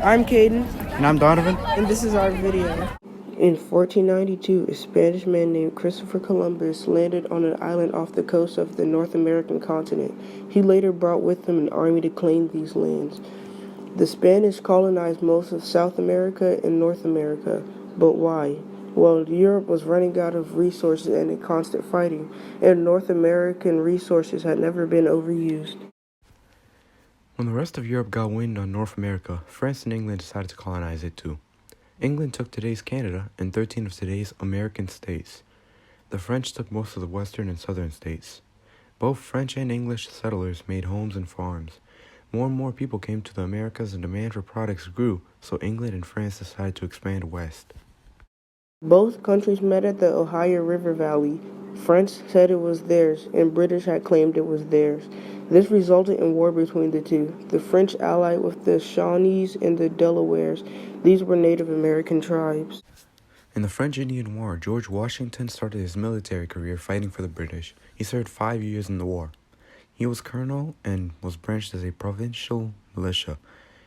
I'm Caden, And I'm Donovan. and this is our video. In 1492, a Spanish man named Christopher Columbus landed on an island off the coast of the North American continent. He later brought with him an army to claim these lands. The Spanish colonized most of South America and North America. But why? Well, Europe was running out of resources and in constant fighting, and North American resources had never been overused. When the rest of Europe got wind on North America, France and England decided to colonize it too. England took today's Canada and 13 of today's American states. The French took most of the western and southern states. Both French and English settlers made homes and farms. More and more people came to the Americas and demand for products grew, so England and France decided to expand west. Both countries met at the Ohio River Valley. France said it was theirs, and British had claimed it was theirs. This resulted in war between the two. The French allied with the Shawnees and the Delawares. These were Native American tribes. In the French Indian War, George Washington started his military career fighting for the British. He served 5 years in the war. He was colonel and was branched as a provincial militia.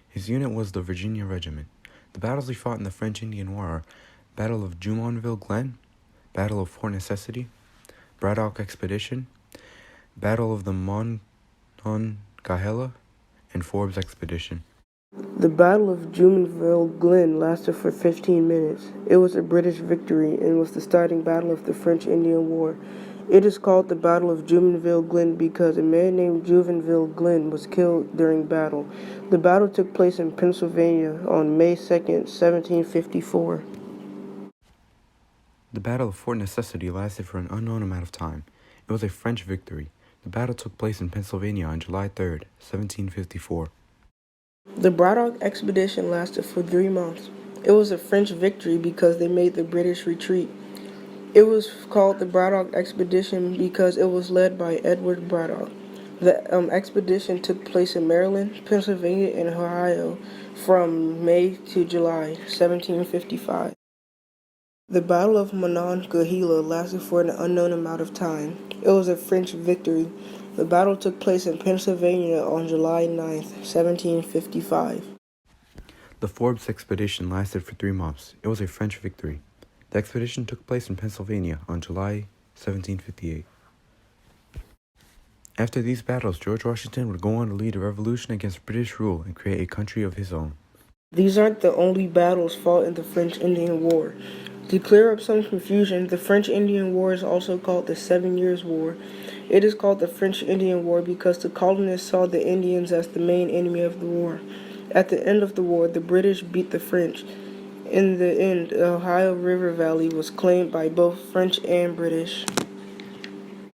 His unit was the Virginia Regiment. The battles he fought in the French Indian War are Battle of Jumonville Glen, Battle of Fort Necessity, Braddock Expedition, Battle of the Monongahela, and Forbes Expedition. The Battle of Jumonville Glen lasted for 15 minutes. It was a British victory and was the starting battle of the French Indian War. It is called the Battle of Jumonville Glen because a man named Jumonville Glen was killed during battle. The battle took place in Pennsylvania on May 2nd, 1754. The Battle of Fort Necessity lasted for an unknown amount of time. It was a French victory. The battle took place in Pennsylvania on July 3rd, 1754. The Braddock Expedition lasted for 3 months. It was a French victory because they made the British retreat. It was called the Braddock Expedition because it was led by Edward Braddock. The expedition took place in Maryland, Pennsylvania, and Ohio from May to July 1755. The Battle of Monongahela lasted for an unknown amount of time. It was a French victory. The battle took place in Pennsylvania on July 9th, 1755. The Forbes Expedition lasted for 3 months. It was a French victory. The expedition took place in Pennsylvania on July 1758. After these battles, George Washington would go on to lead a revolution against British rule and create a country of his own. These aren't the only battles fought in the French Indian War. To clear up some confusion, the French Indian War is also called the 7 Years' War. It is called the French Indian War because the colonists saw the Indians as the main enemy of the war. At the end of the war, the British beat the French. In the end, the Ohio River Valley was claimed by both French and British.